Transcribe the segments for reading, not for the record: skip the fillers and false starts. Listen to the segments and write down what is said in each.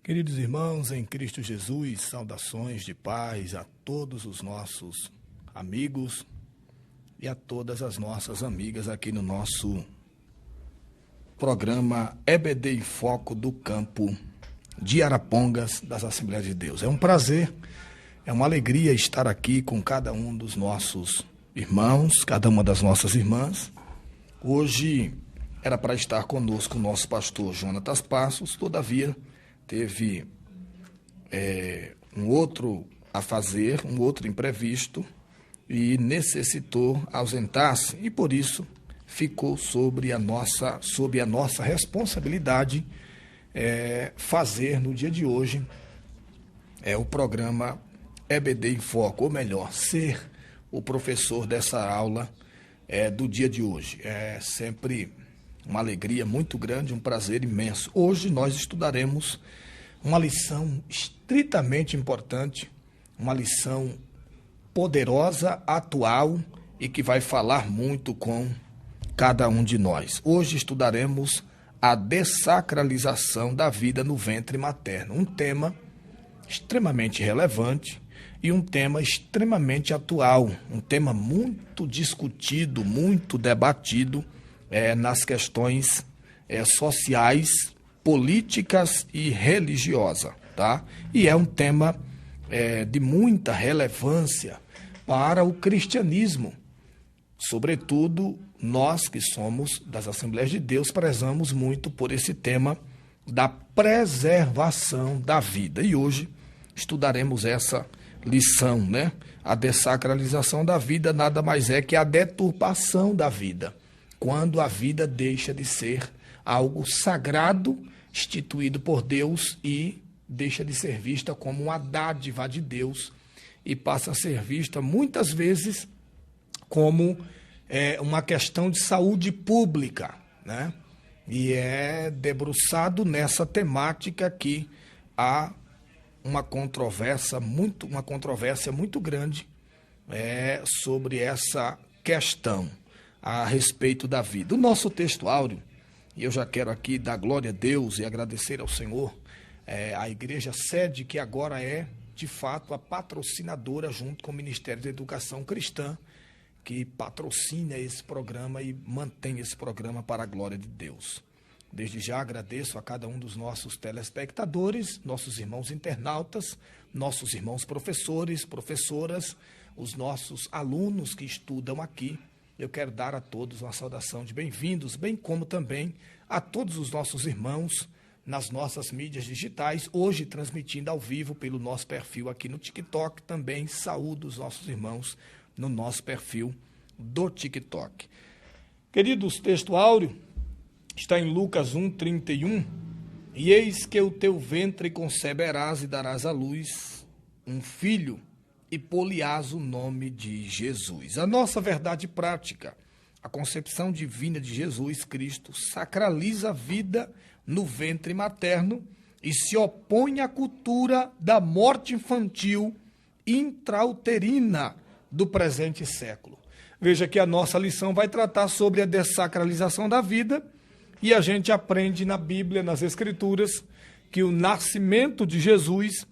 Queridos irmãos, em Cristo Jesus, saudações de paz a todos os nossos amigos e a todas as nossas amigas aqui no nosso programa EBD em Foco do campo de Arapongas das Assembleias de Deus. É um prazer, é uma alegria estar aqui com cada um dos nossos irmãos, cada uma das nossas irmãs. Hoje era para estar conosco o nosso pastor Jonatas Passos, todavia teve um outro a fazer, um outro imprevisto e necessitou ausentar-se e por isso ficou sob a nossa responsabilidade fazer no dia de hoje o programa EBD em Foco, ou melhor, ser o professor dessa aula do dia de hoje. É sempre uma alegria muito grande, um prazer imenso. Hoje nós estudaremos uma lição estritamente importante, uma lição poderosa, atual e que vai falar muito com cada um de nós. Hoje estudaremos a dessacralização da vida no ventre materno, um tema extremamente relevante e um tema extremamente atual, um tema muito discutido, muito debatido nas questões sociais, políticas e religiosas, tá? E é um tema de muita relevância para o cristianismo. Sobretudo, nós que somos das Assembleias de Deus prezamos muito por esse tema da preservação da vida. E hoje estudaremos essa lição, né? A dessacralização da vida nada mais é que a deturpação da vida, quando a vida deixa de ser algo sagrado, instituído por Deus e deixa de ser vista como uma dádiva de Deus e passa a ser vista muitas vezes como uma questão de saúde pública, né? E é debruçado nessa temática que há uma controvérsia muito grande sobre essa questão a respeito da vida. O nosso texto áureo, e eu já quero aqui dar glória a Deus e agradecer ao Senhor, a Igreja Sede, que agora é, de fato, a patrocinadora, junto com o Ministério da Educação Cristã, que patrocina esse programa e mantém esse programa para a glória de Deus. Desde já agradeço a cada um dos nossos telespectadores, nossos irmãos internautas, nossos irmãos professores, professoras, os nossos alunos que estudam aqui. Eu quero dar a todos uma saudação de bem-vindos, bem como também a todos os nossos irmãos nas nossas mídias digitais, hoje transmitindo ao vivo pelo nosso perfil aqui no TikTok. Também saúdo os nossos irmãos no nosso perfil do TikTok. Queridos, texto áureo está em Lucas 1:31. E eis que o teu ventre conceberás e darás à luz um filho, e pô-lhe-ás o nome de Jesus. A nossa verdade prática, a concepção divina de Jesus Cristo, sacraliza a vida no ventre materno e se opõe à cultura da morte infantil intrauterina do presente século. Veja que a nossa lição vai tratar sobre a dessacralização da vida e a gente aprende na Bíblia, nas Escrituras, que o nascimento de Jesus,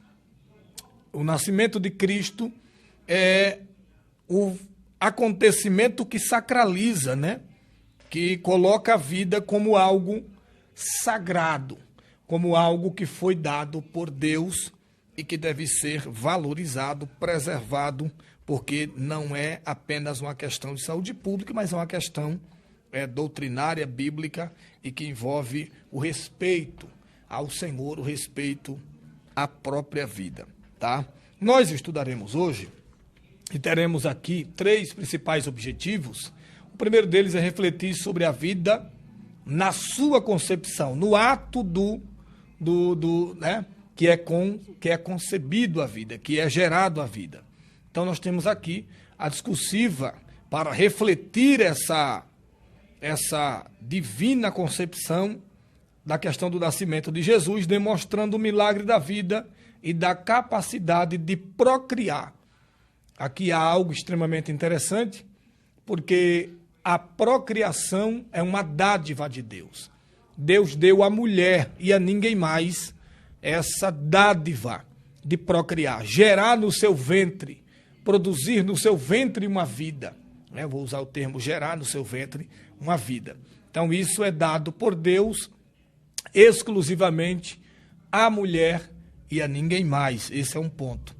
o nascimento de Cristo, é o acontecimento que sacraliza, né? Que coloca a vida como algo sagrado, como algo que foi dado por Deus e que deve ser valorizado, preservado, porque não é apenas uma questão de saúde pública, mas é uma questão doutrinária, bíblica, e que envolve o respeito ao Senhor, o respeito à própria vida, tá? Nós estudaremos hoje e teremos aqui 3 principais objetivos. O primeiro deles é refletir sobre a vida na sua concepção, no ato né, que é concebido a vida, que é gerado a vida. Então nós temos aqui a discursiva para refletir essa divina concepção da questão do nascimento de Jesus, demonstrando o milagre da vida e da capacidade de procriar. Aqui há algo extremamente interessante, porque a procriação é uma dádiva de Deus. Deus deu à mulher e a ninguém mais essa dádiva de procriar, gerar no seu ventre, produzir no seu ventre uma vida. Vou usar o termo gerar no seu ventre uma vida. Então isso é dado por Deus exclusivamente à mulher e a ninguém mais. Esse é um ponto.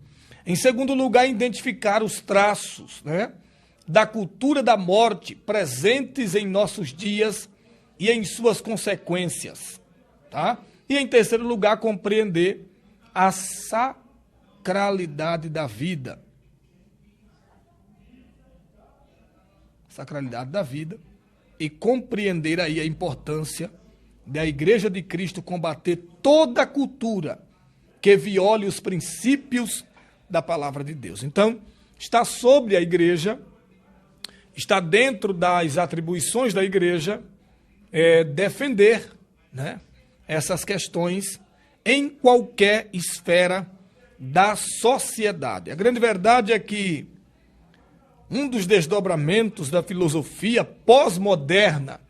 Em segundo lugar, identificar os traços, da cultura da morte presentes em nossos dias e em suas consequências. Tá? E em terceiro lugar, compreender a sacralidade da vida. Sacralidade da vida e compreender aí a importância da Igreja de Cristo combater toda a cultura que viole os princípios da palavra de Deus. Então, está sobre a igreja, está dentro das atribuições da igreja, defender, essas questões em qualquer esfera da sociedade. A grande verdade é que um dos desdobramentos da filosofia pós-moderna,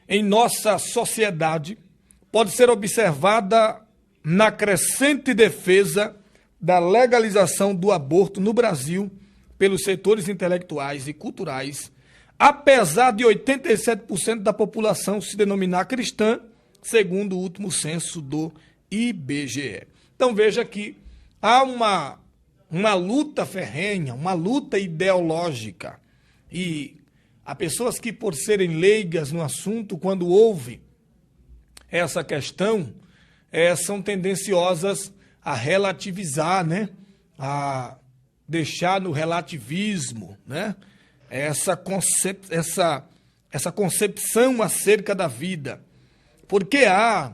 em nossa sociedade, pode ser observada na crescente defesa da legalização do aborto no Brasil pelos setores intelectuais e culturais, apesar de 87% da população se denominar cristã, segundo o último censo do IBGE. Então veja que há uma luta ferrenha, uma luta ideológica, e há pessoas que, por serem leigas no assunto, quando ouvem essa questão, são tendenciosas a relativizar, a deixar no relativismo, essa concepção acerca da vida. Porque há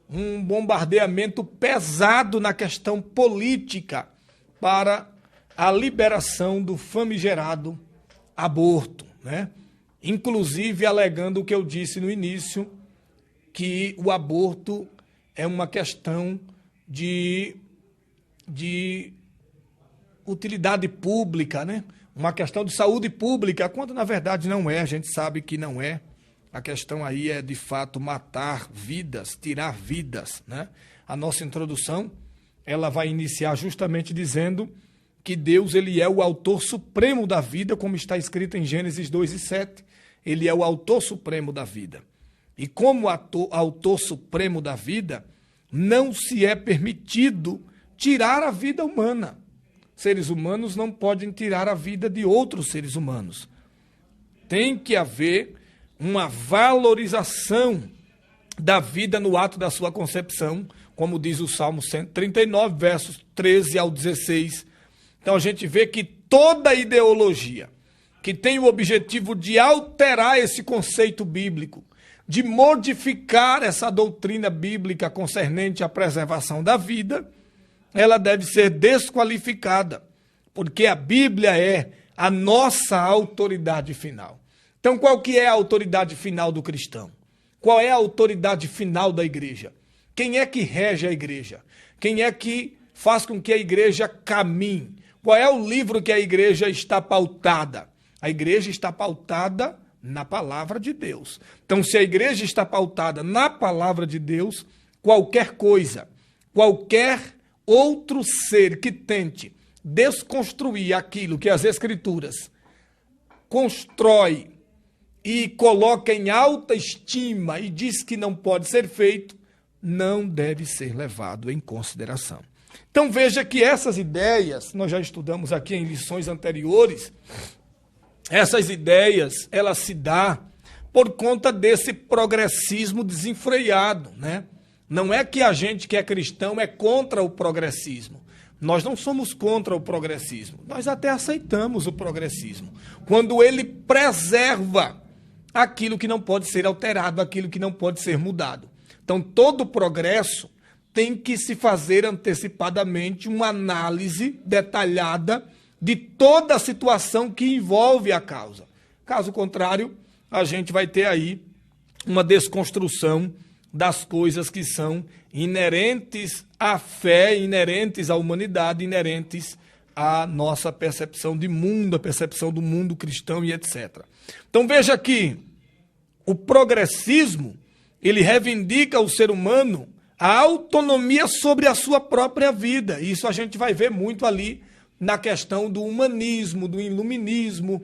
um bombardeamento pesado na questão política para a liberação do famigerado aborto, Inclusive alegando o que eu disse no início, que o aborto é uma questão de utilidade pública, uma questão de saúde pública, quando na verdade não é, a gente sabe que não é. A questão aí é, de fato, matar vidas, tirar vidas, A nossa introdução, ela vai iniciar justamente dizendo que Deus, ele é o autor supremo da vida, como está escrito em Gênesis 2:7, ele é o autor supremo da vida. E como autor supremo da vida, não se é permitido tirar a vida humana. Seres humanos não podem tirar a vida de outros seres humanos. Tem que haver uma valorização da vida no ato da sua concepção, como diz o Salmo 139, versos 13 ao 16. Então a gente vê que toda ideologia que tem o objetivo de alterar esse conceito bíblico, de modificar essa doutrina bíblica concernente à preservação da vida, ela deve ser desqualificada, porque a Bíblia é a nossa autoridade final. Então, qual que é a autoridade final do cristão? Qual é a autoridade final da igreja? Quem é que rege a igreja? Quem é que faz com que a igreja caminhe? Qual é o livro que a igreja está pautada? A igreja está pautada na palavra de Deus. Então, se a igreja está pautada na palavra de Deus, qualquer coisa, qualquer outro ser que tente desconstruir aquilo que as Escrituras constrói e coloca em alta estima e diz que não pode ser feito, não deve ser levado em consideração. Então veja que essas ideias, nós já estudamos aqui em lições anteriores, essas ideias, elas se dão por conta desse progressismo desenfreado, Não é que a gente que é cristão é contra o progressismo. Nós não somos contra o progressismo. Nós até aceitamos o progressismo, quando ele preserva aquilo que não pode ser alterado, aquilo que não pode ser mudado. Então, todo progresso tem que se fazer antecipadamente uma análise detalhada de toda a situação que envolve a causa. Caso contrário, a gente vai ter aí uma desconstrução das coisas que são inerentes à fé, inerentes à humanidade, inerentes à nossa percepção de mundo, a percepção do mundo cristão e etc. Então veja que o progressismo, ele reivindica o ser humano a autonomia sobre a sua própria vida. Isso a gente vai ver muito ali na questão do humanismo, do iluminismo,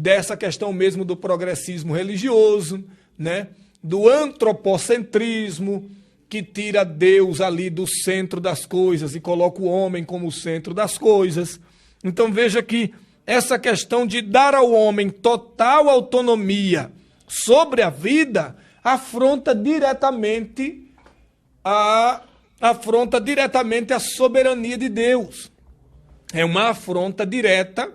dessa questão mesmo do progressismo religioso, né? Do antropocentrismo, que tira Deus ali do centro das coisas e coloca o homem como o centro das coisas. Então veja que essa questão de dar ao homem total autonomia sobre a vida afronta diretamente a soberania de Deus. É uma afronta direta,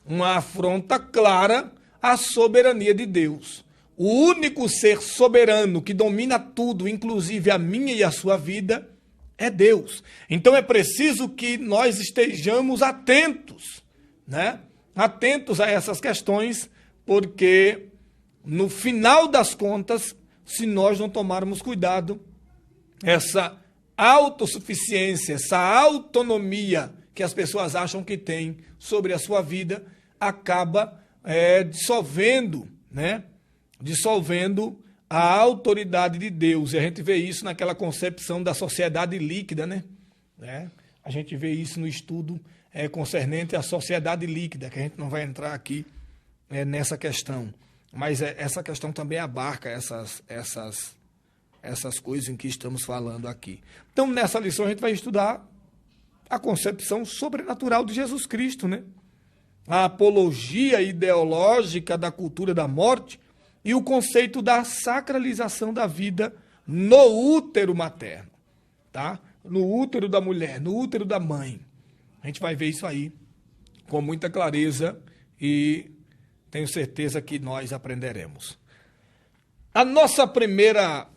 uma afronta clara à soberania de Deus. O único ser soberano que domina tudo, inclusive a minha e a sua vida, é Deus. Então é preciso que nós estejamos atentos, né? Atentos a essas questões, porque no final das contas, se nós não tomarmos cuidado, essa autossuficiência, essa autonomia que as pessoas acham que têm sobre a sua vida, acaba dissolvendo, né? Dissolvendo a autoridade de Deus. E a gente vê isso naquela concepção da sociedade líquida, né? A gente vê isso no estudo concernente à sociedade líquida, que a gente não vai entrar aqui nessa questão. Mas essa questão também abarca essas coisas em que estamos falando aqui. Então, nessa lição, a gente vai estudar a concepção sobrenatural de Jesus Cristo, né? A apologia ideológica da cultura da morte e o conceito da sacralização da vida no útero materno, tá? No útero da mulher, no útero da mãe. A gente vai ver isso aí com muita clareza e tenho certeza que nós aprenderemos.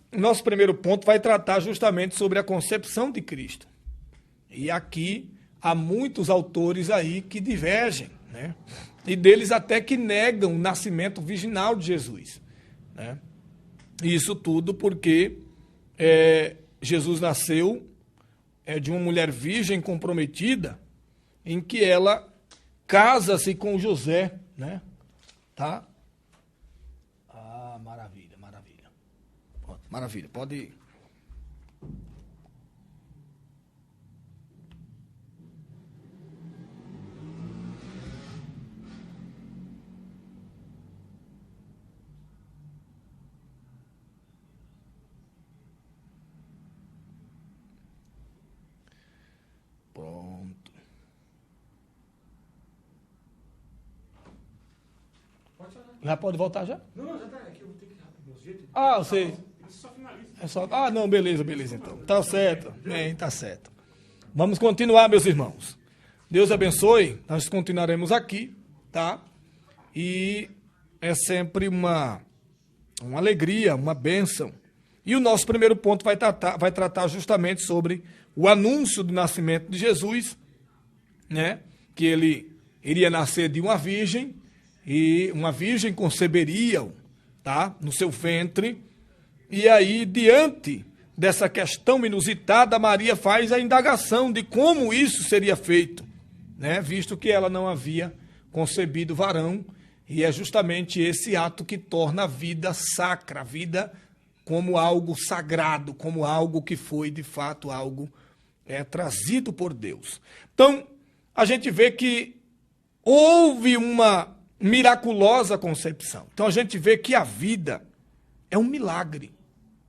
Nosso primeiro ponto vai tratar justamente sobre a concepção de Cristo. E aqui há muitos autores aí que divergem, né? E deles até que negam o nascimento virginal de Jesus, né? Isso tudo porque Jesus nasceu de uma mulher virgem comprometida, em que ela casa-se com José, né? Tá? Maravilha, maravilha. Maravilha, pode ir. Pronto. Já pode voltar já? Não, já tá aqui, eu vou ter que meu jeito. Você. Só finaliza. Não, beleza então. Tá certo. Tá certo. Vamos continuar, meus irmãos. Deus abençoe. Nós continuaremos aqui, tá? E é sempre uma alegria, uma bênção. E o nosso primeiro ponto vai tratar justamente sobre o anúncio do nascimento de Jesus, né? Que ele iria nascer de uma virgem, e uma virgem conceberia-o, tá? No seu ventre. E aí, diante dessa questão inusitada, Maria faz a indagação de como isso seria feito, né? Visto que ela não havia concebido varão, e é justamente esse ato que torna a vida sacra, a vida como algo sagrado, como algo que foi, de fato, algo trazido por Deus. Então, a gente vê que houve uma miraculosa concepção. Então, a gente vê que a vida é um milagre,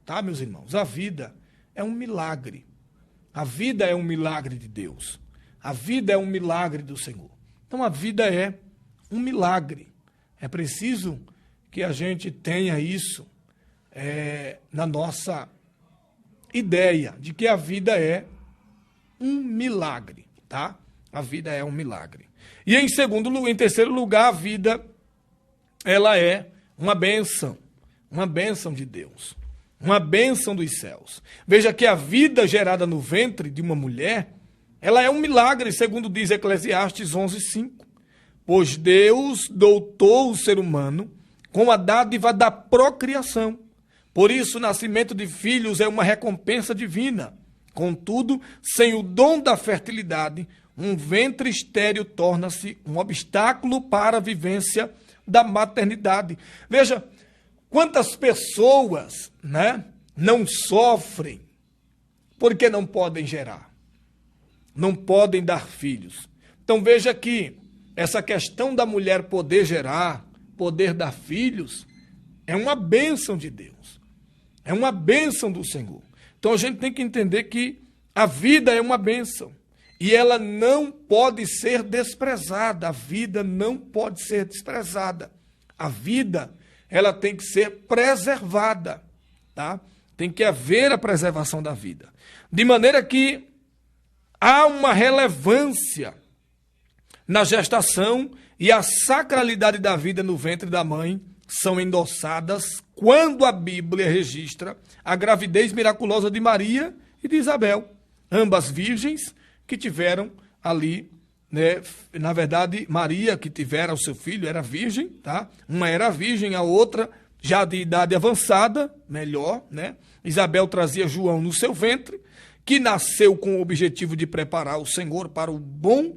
tá, meus irmãos? A vida é um milagre. A vida é um milagre de Deus. A vida é um milagre do Senhor. Então, a vida é um milagre. É preciso que a gente tenha isso na nossa ideia de que a vida é um milagre, tá? A vida é um milagre. E em terceiro lugar, a vida, ela é uma bênção de Deus, uma bênção dos céus. Veja que a vida gerada no ventre de uma mulher, ela é um milagre, segundo diz Eclesiastes 11:5. Pois Deus dotou o ser humano com a dádiva da procriação. Por isso, o nascimento de filhos é uma recompensa divina. Contudo, sem o dom da fertilidade, um ventre estéril torna-se um obstáculo para a vivência da maternidade. Veja, quantas pessoas, né, não sofrem porque não podem gerar, não podem dar filhos. Então veja que essa questão da mulher poder gerar, poder dar filhos, é uma bênção de Deus, é uma bênção do Senhor. Então a gente tem que entender que a vida é uma bênção e ela não pode ser desprezada, a vida não pode ser desprezada. A vida, ela tem que ser preservada, tá? Tem que haver a preservação da vida. De maneira que há uma relevância na gestação e a sacralidade da vida no ventre da mãe são endossadas quando a Bíblia registra a gravidez miraculosa de Maria e de Isabel, ambas virgens que tiveram ali, né? Na verdade, Maria, que tivera o seu filho, era virgem, tá? Uma era virgem, a outra já de idade avançada, melhor, né? Isabel trazia João no seu ventre, que nasceu com o objetivo de preparar o Senhor para o bom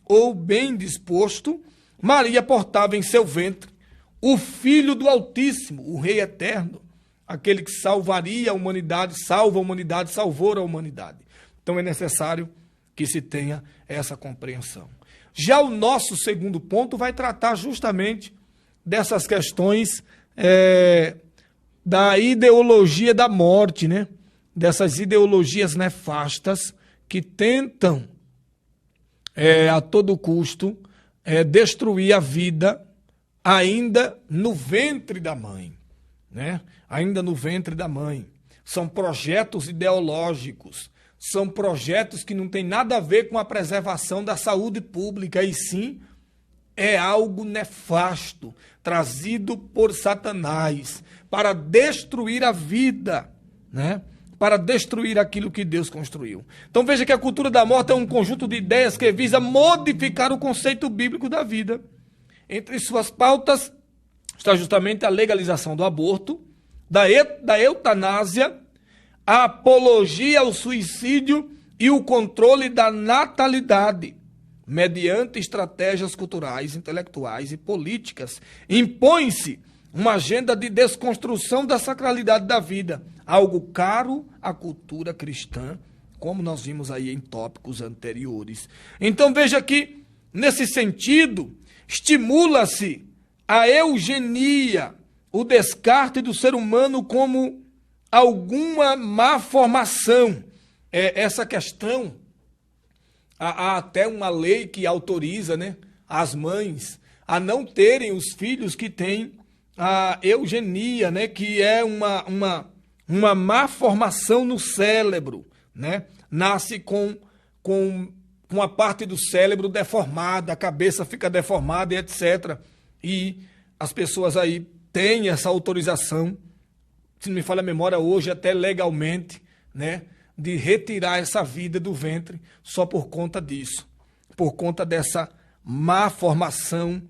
ou bem disposto. Maria portava em seu ventre o Filho do Altíssimo, o Rei Eterno, aquele que salvaria a humanidade, salva a humanidade, salvou a humanidade. Então é necessário que se tenha essa compreensão. Já o nosso segundo ponto vai tratar justamente dessas questões da ideologia da morte, né? Dessas ideologias nefastas que tentam a todo custo destruir a vida ainda no ventre da mãe, né? Ainda no ventre da mãe. São projetos ideológicos, são projetos que não têm nada a ver com a preservação da saúde pública, e sim é algo nefasto, trazido por Satanás para destruir a vida, né? Para destruir aquilo que Deus construiu. Então veja que a cultura da morte é um conjunto de ideias que visa modificar o conceito bíblico da vida. Entre suas pautas está justamente a legalização do aborto, da eutanásia, a apologia ao suicídio e o controle da natalidade, mediante estratégias culturais, intelectuais e políticas. Impõe-se uma agenda de desconstrução da sacralidade da vida, algo caro à cultura cristã, como nós vimos aí em tópicos anteriores. Então veja que, nesse sentido, estimula-se a eugenia, o descarte do ser humano como alguma má formação. Essa questão, há até uma lei que autoriza, né, as mães a não terem os filhos que têm a eugenia, né, que é uma má formação no cérebro, né? Nasce com a parte do cérebro deformada, a cabeça fica deformada e etc. E as pessoas aí têm essa autorização, se não me falha a memória, hoje até legalmente, né, de retirar essa vida do ventre só por conta disso, por conta dessa má formação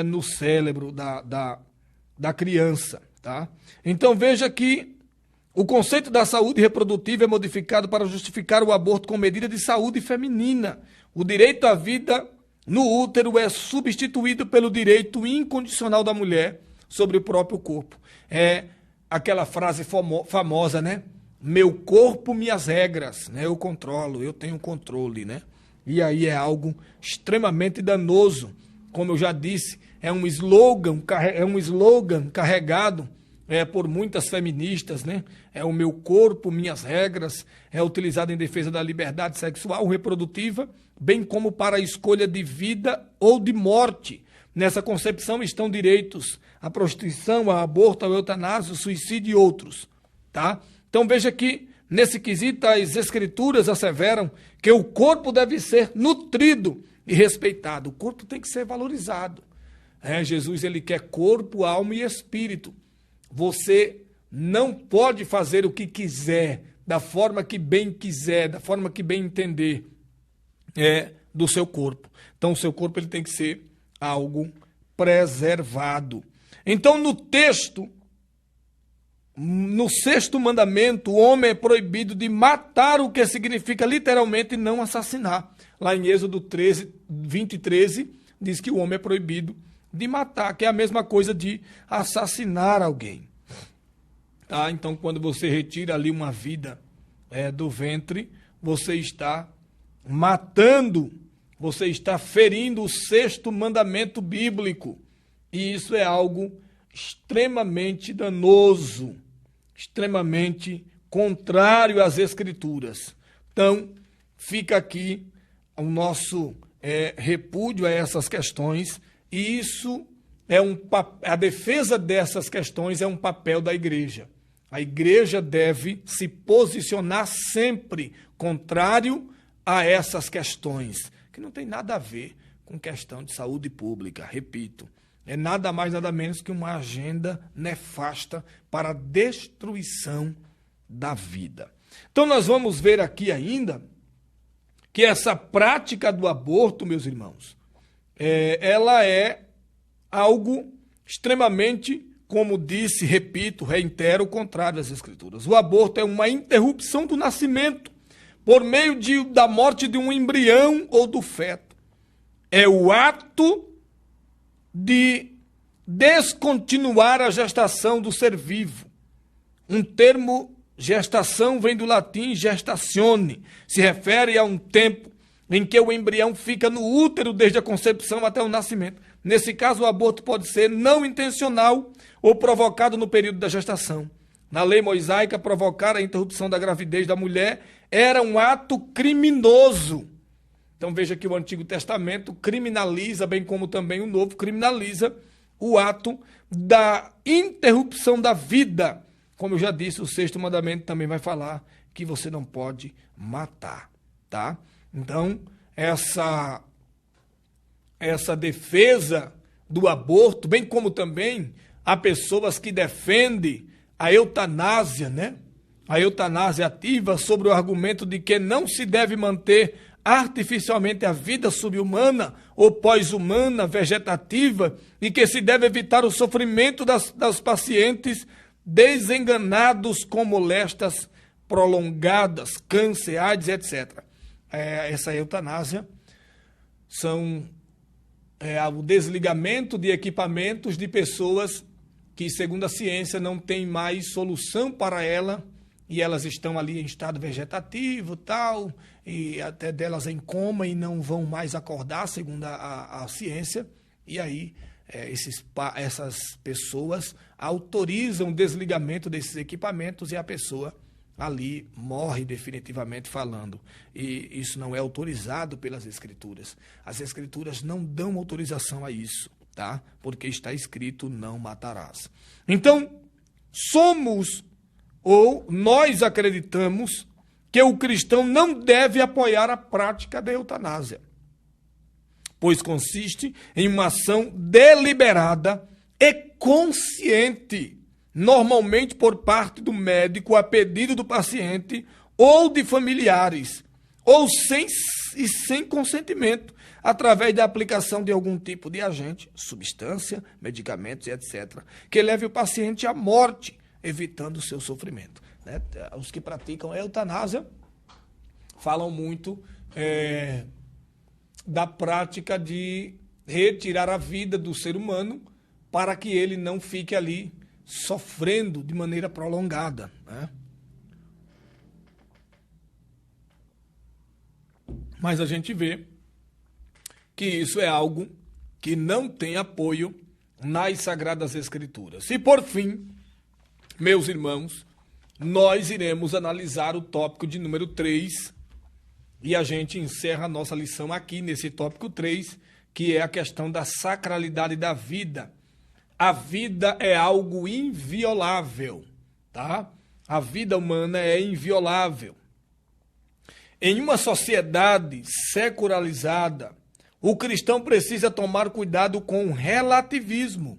no cérebro da criança, tá? Então veja que o conceito da saúde reprodutiva é modificado para justificar o aborto com medida de saúde feminina. O direito à vida no útero é substituído pelo direito incondicional da mulher sobre o próprio corpo. É aquela frase famosa, né? Meu corpo, minhas regras, né? Eu controlo, eu tenho controle, né? E aí é algo extremamente danoso. Como eu já disse, é um slogan carregado por muitas feministas, né? É o meu corpo, minhas regras, é utilizado em defesa da liberdade sexual reprodutiva, bem como para a escolha de vida ou de morte. Nessa concepção estão direitos à prostituição, ao aborto, ao eutanásia, ao suicídio e outros, tá? Então veja que, nesse quesito, as escrituras asseveram que o corpo deve ser nutrido e respeitado. O corpo tem que ser valorizado. Jesus, ele quer corpo, alma e espírito. Você não pode fazer o que quiser, da forma que bem quiser, da forma que bem entender do seu corpo. Então, o seu corpo ele tem que ser algo preservado. Então, no texto, no 6º mandamento, o homem é proibido de matar, o que significa literalmente não assassinar. Lá em Êxodo 20:13, diz que o homem é proibido de matar, que é a mesma coisa de assassinar alguém. Tá? Então, quando você retira ali uma vida do ventre, você está matando, você está ferindo o sexto mandamento bíblico. E isso é algo extremamente danoso, extremamente contrário às Escrituras. Então, fica aqui o nosso repúdio a essas questões, e isso a defesa dessas questões é um papel da igreja. A igreja deve se posicionar sempre contrário a essas questões, que não tem nada a ver com questão de saúde pública, repito. É nada mais, nada menos que uma agenda nefasta para a destruição da vida. Então nós vamos ver aqui ainda que essa prática do aborto, meus irmãos, ela é algo extremamente, como disse, repito, reitero, contrário às Escrituras. O aborto é uma interrupção do nascimento por meio da morte de um embrião ou do feto. É o ato de descontinuar a gestação do ser vivo. Um termo gestação vem do latim gestatione, se refere a um tempo em que o embrião fica no útero desde a concepção até o nascimento. Nesse caso, o aborto pode ser não intencional ou provocado no período da gestação. Na lei mosaica, provocar a interrupção da gravidez da mulher era um ato criminoso. Então veja que o Antigo Testamento criminaliza, bem como também o Novo criminaliza o ato da interrupção da vida. Como eu já disse, o sexto mandamento também vai falar que você não pode matar, tá? Então, essa defesa do aborto, bem como também há pessoas que defendem a eutanásia, né? A eutanásia ativa, sobre o argumento de que não se deve manter artificialmente a vida subhumana ou pós-humana, vegetativa, e que se deve evitar o sofrimento das pacientes desenganados com molestias prolongadas, câncer, AIDS, etc. Essa eutanásia são o desligamento de equipamentos de pessoas que, segundo a ciência, não tem mais solução para ela, e elas estão ali em estado vegetativo, tal, e até delas em coma e não vão mais acordar, segundo a ciência, e aí essas pessoas autorizam o desligamento desses equipamentos e a pessoa ali morre definitivamente falando. E isso não é autorizado pelas Escrituras. As Escrituras não dão autorização a isso, tá? Porque está escrito, não matarás. Então, nós acreditamos que o cristão não deve apoiar a prática da eutanásia, pois consiste em uma ação deliberada e consciente, normalmente por parte do médico a pedido do paciente ou de familiares, ou sem consentimento, através da aplicação de algum tipo de agente, substância, medicamentos, etc., que leve o paciente à morte, evitando o seu sofrimento. Né? Os que praticam a eutanásia falam muito da prática de retirar a vida do ser humano para que ele não fique ali sofrendo de maneira prolongada, né? Mas a gente vê que isso é algo que não tem apoio nas Sagradas Escrituras. E por fim, meus irmãos, nós iremos analisar o tópico de número 3, e a gente encerra a nossa lição aqui nesse tópico 3, que é a questão da sacralidade da vida. A vida é algo inviolável, tá? A vida humana é inviolável. Em uma sociedade secularizada, o cristão precisa tomar cuidado com o relativismo,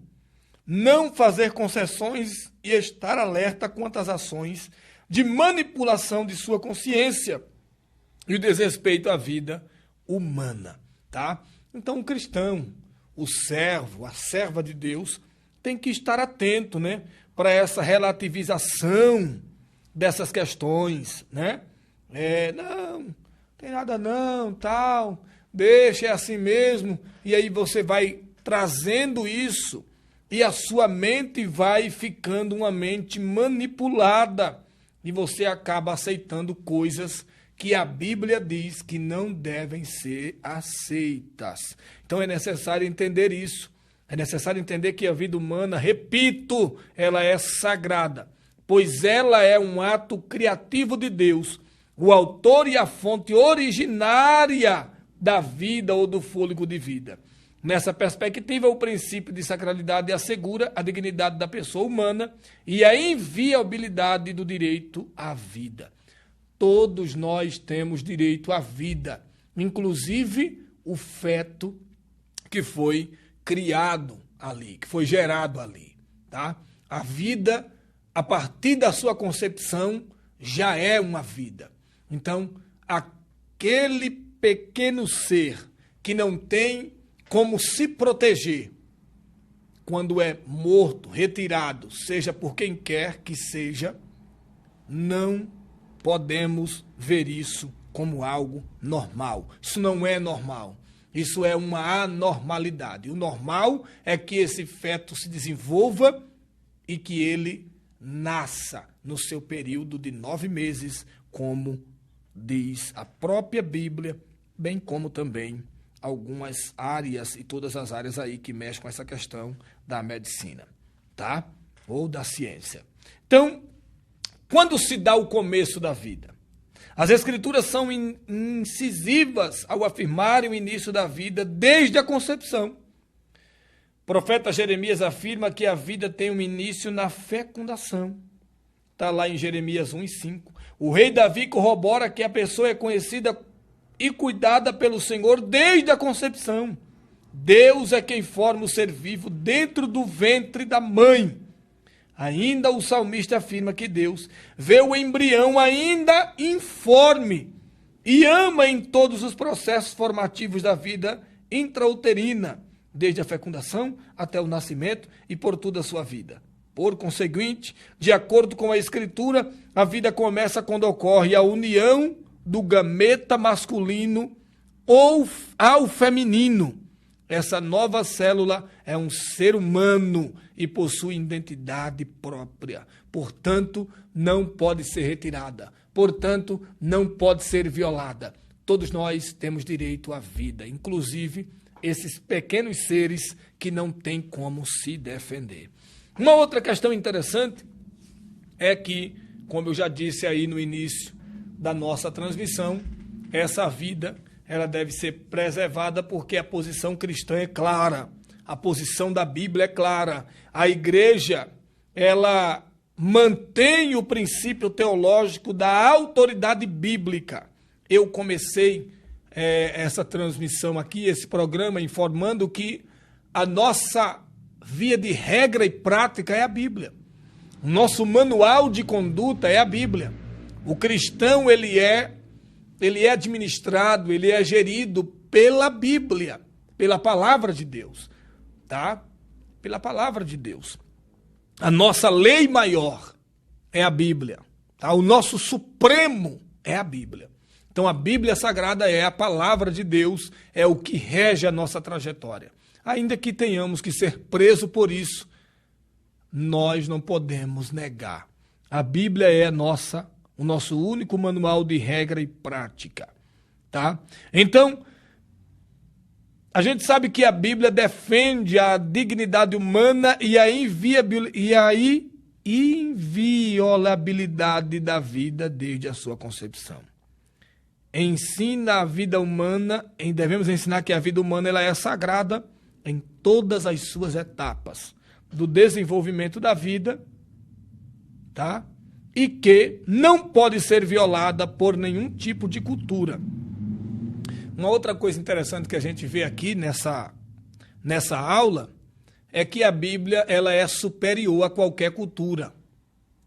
não fazer concessões e estar alerta quanto às ações de manipulação de sua consciência e o desrespeito à vida humana, tá? Então o cristão, o servo, a serva de Deus, tem que estar atento, né, para essa relativização dessas questões, né? Não tem nada não, tal, deixa, é assim mesmo, e aí você vai trazendo isso, e a sua mente vai ficando uma mente manipulada, e você acaba aceitando coisas que a Bíblia diz que não devem ser aceitas. Então é necessário entender isso. É necessário entender que a vida humana, repito, ela é sagrada, pois ela é um ato criativo de Deus, o autor e a fonte originária da vida ou do fôlego de vida. Nessa perspectiva, o princípio de sacralidade assegura a dignidade da pessoa humana e a inviolabilidade do direito à vida. Todos nós temos direito à vida, inclusive o feto que foi criado ali, que foi gerado ali, tá? A vida, a partir da sua concepção, já é uma vida. Então, aquele pequeno ser que não tem como se proteger, quando é morto, retirado, seja por quem quer que seja, não podemos ver isso como algo normal. Isso não é normal. Isso é uma anormalidade. O normal é que esse feto se desenvolva e que ele nasça no seu período de 9 meses, como diz a própria Bíblia, bem como também algumas áreas e todas as áreas aí que mexem com essa questão da medicina, tá? Ou da ciência. Então, quando se dá o começo da vida? As Escrituras são incisivas ao afirmarem o início da vida desde a concepção. O profeta Jeremias afirma que a vida tem um início na fecundação. Está lá em Jeremias 1:5. O rei Davi corrobora que a pessoa é conhecida e cuidada pelo Senhor desde a concepção. Deus é quem forma o ser vivo dentro do ventre da mãe. Ainda o salmista afirma que Deus vê o embrião ainda informe e ama em todos os processos formativos da vida intrauterina, desde a fecundação até o nascimento e por toda a sua vida. Por conseguinte, de acordo com a Escritura, a vida começa quando ocorre a união do gameta masculino ou ao feminino. Essa nova célula é um ser humano e possui identidade própria. Portanto, não pode ser retirada. Portanto, não pode ser violada. Todos nós temos direito à vida, inclusive esses pequenos seres que não têm como se defender. Uma outra questão interessante é que, como eu já disse aí no início da nossa transmissão, essa vida ela deve ser preservada porque a posição cristã é clara, a posição da Bíblia é clara. A igreja, ela mantém o princípio teológico da autoridade bíblica. Eu comecei essa transmissão aqui, esse programa, informando que a nossa via de regra e prática é a Bíblia. O nosso manual de conduta é a Bíblia. O cristão, ele é administrado, ele é gerido pela Bíblia, pela palavra de Deus, tá? Pela palavra de Deus. A nossa lei maior é a Bíblia, tá? O nosso supremo é a Bíblia. Então a Bíblia Sagrada é a palavra de Deus, é o que rege a nossa trajetória. Ainda que tenhamos que ser presos por isso, nós não podemos negar. A Bíblia é o nosso único manual de regra e prática, tá? Então, a gente sabe que a Bíblia defende a dignidade humana e a inviolabilidade da vida desde a sua concepção. Ensina a vida humana, devemos ensinar que a vida humana ela é sagrada em todas as suas etapas do desenvolvimento da vida, tá? E que não pode ser violada por nenhum tipo de cultura. Uma outra coisa interessante que a gente vê aqui nessa aula é que a Bíblia ela é superior a qualquer cultura,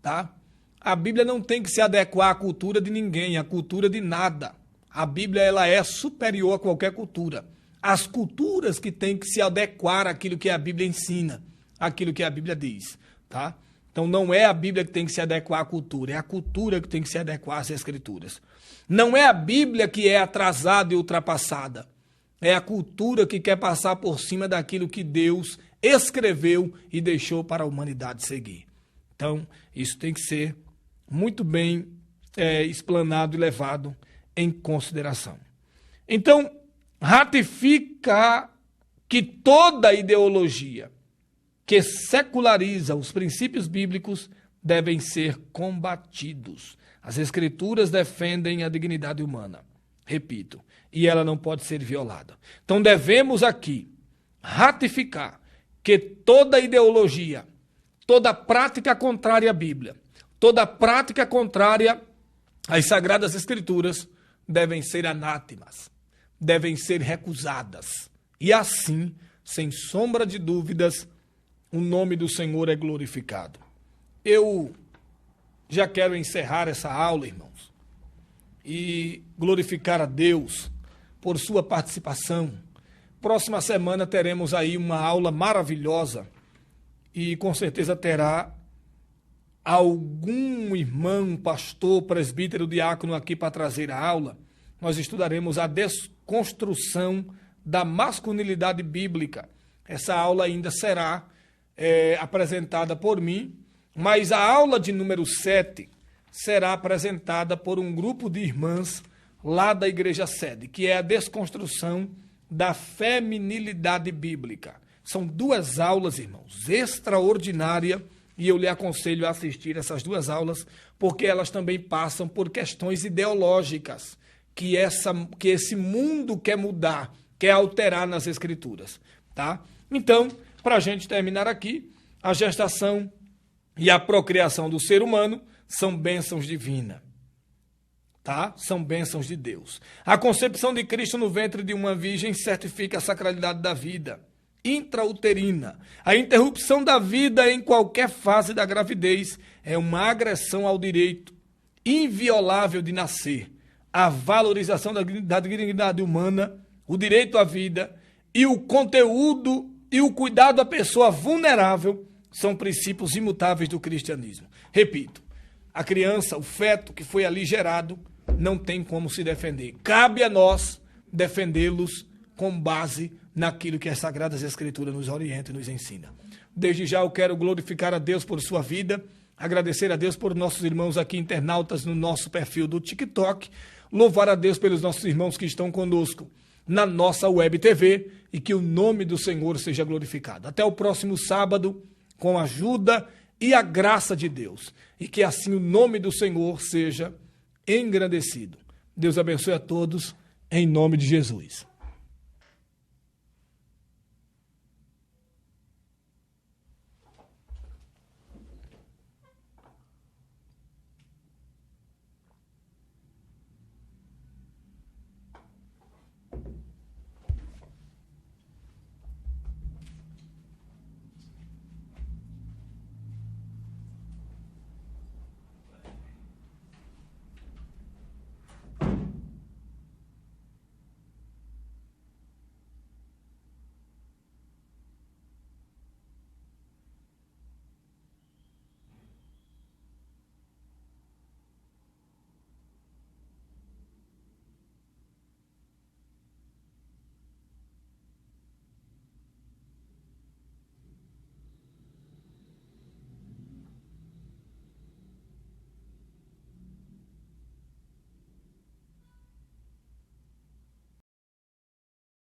tá? A Bíblia não tem que se adequar à cultura de ninguém, à cultura de nada. A Bíblia ela é superior a qualquer cultura. As culturas que têm que se adequar àquilo que a Bíblia ensina, àquilo que a Bíblia diz, tá? Então não é a Bíblia que tem que se adequar à cultura, é a cultura que tem que se adequar às Escrituras. Não é a Bíblia que é atrasada e ultrapassada, é a cultura que quer passar por cima daquilo que Deus escreveu e deixou para a humanidade seguir. Então, isso tem que ser muito bem explanado e levado em consideração. Então, ratifica que toda ideologia que seculariza os princípios bíblicos devem ser combatidos. As Escrituras defendem a dignidade humana, repito, e ela não pode ser violada. Então devemos aqui ratificar que toda ideologia, toda prática contrária à Bíblia, toda prática contrária às Sagradas Escrituras devem ser anátemas, devem ser recusadas. E assim, sem sombra de dúvidas, o nome do Senhor é glorificado. Eu já quero encerrar essa aula, irmãos, e glorificar a Deus por sua participação. Próxima semana teremos aí uma aula maravilhosa e com certeza terá algum irmão, pastor, presbítero, diácono aqui para trazer a aula. Nós estudaremos a desconstrução da masculinidade bíblica. Essa aula ainda será apresentada por mim, mas a aula de número 7 será apresentada por um grupo de irmãs lá da Igreja Sede, que é a desconstrução da feminilidade bíblica. São 2 aulas, irmãos, extraordinárias, e eu lhe aconselho a assistir essas 2 aulas, porque elas também passam por questões ideológicas que esse mundo quer mudar, quer alterar nas Escrituras, tá? Então, para a gente terminar aqui, a gestação e a procriação do ser humano são bênçãos divinas, tá? São bênçãos de Deus. A concepção de Cristo no ventre de uma virgem certifica a sacralidade da vida intrauterina. A interrupção da vida em qualquer fase da gravidez é uma agressão ao direito inviolável de nascer. A valorização da dignidade humana, o direito à vida e o conteúdo e o cuidado à pessoa vulnerável são princípios imutáveis do cristianismo. Repito, a criança, o feto que foi ali gerado, não tem como se defender. Cabe a nós defendê-los com base naquilo que as Sagradas Escrituras nos orienta e nos ensina. Desde já eu quero glorificar a Deus por sua vida, agradecer a Deus por nossos irmãos aqui internautas no nosso perfil do TikTok, louvar a Deus pelos nossos irmãos que estão conosco na nossa web TV e que o nome do Senhor seja glorificado. Até o próximo sábado, com a ajuda e a graça de Deus, e que assim o nome do Senhor seja engrandecido. Deus abençoe a todos, em nome de Jesus.